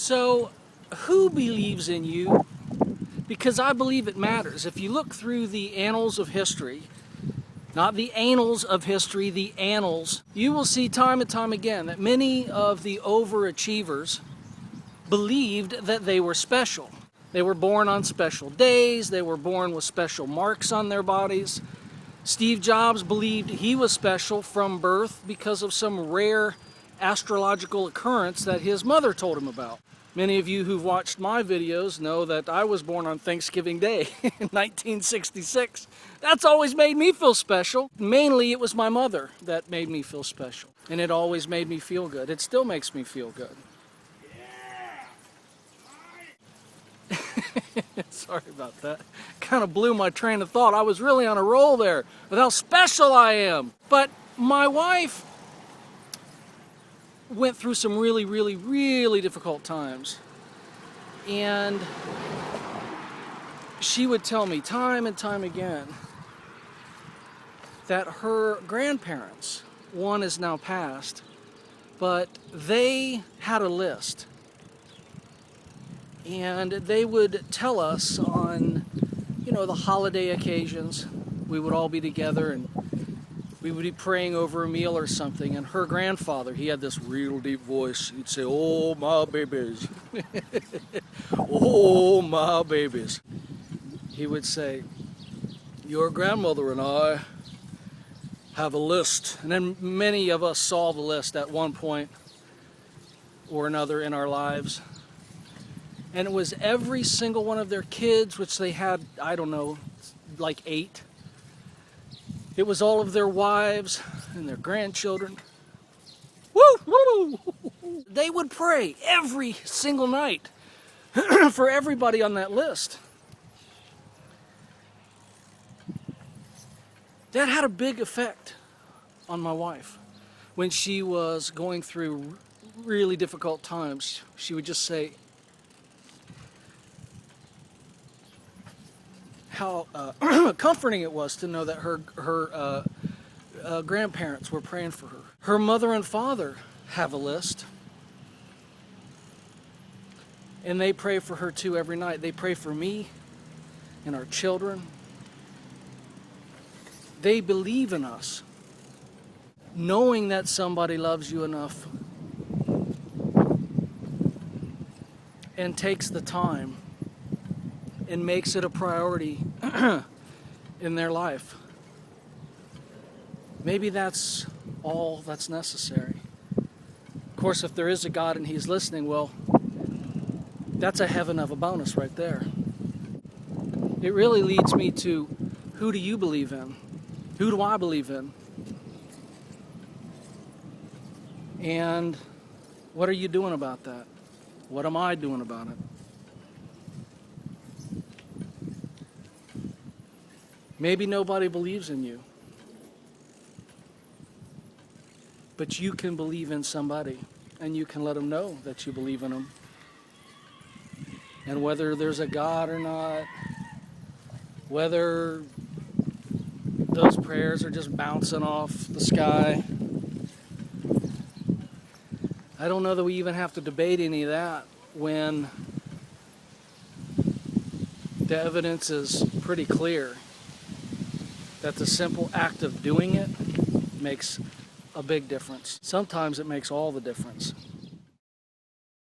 So, who believes in you? Because I believe it matters. If you look through the annals of history, not the annals of history, the annals, you will see time and time again that many of the overachievers believed that they were special. They were born on special days, they were born with special marks on their bodies. Steve Jobs believed he was special from birth because of some rare astrological occurrence that his mother told him about. Many of you who've watched my videos know that I was born on Thanksgiving Day in 1966. That's always made me feel special. Mainly it was my mother that made me feel special. And it always made me feel good. It still makes me feel good. Sorry about that. Kind of blew my train of thought. I was really on a roll there with how special I am. But my wife went through some really difficult times. And she would tell me time and time again that her grandparents, one is now passed, but they had a list. And they would tell us on, the holiday occasions, we would all be together and we would be praying over a meal or something. And her grandfather, he had this real deep voice. He'd say, "Oh, my babies." "Oh, my babies." He would say, "Your grandmother and I have a list." And then many of us saw the list at one point or another in our lives. And it was every single one of their kids, which they had, I don't know, like 8. It was all of their wives and their grandchildren. Woo! Woo! They would pray every single night for everybody on that list. That had a big effect on my wife. When she was going through really difficult times, she would just say how comforting it was to know that her grandparents were praying for her. Her mother and father have a list, and they pray for her too every night. They pray for me and our children. They believe in us, knowing that somebody loves you enough and takes the time and makes it a priority in their life. Maybe that's all that's necessary. Of course, if there is a God and He's listening, well, that's a heaven of a bonus right there. It really leads me to, who do you believe in? Who do I believe in? And what are you doing about that? What am I doing about it? Maybe nobody believes in you, but you can believe in somebody, and you can let them know that you believe in them. And whether there's a God or not, whether those prayers are just bouncing off the sky, I don't know that we even have to debate any of that when the evidence is pretty clear that the simple act of doing it makes a big difference. Sometimes it makes all the difference.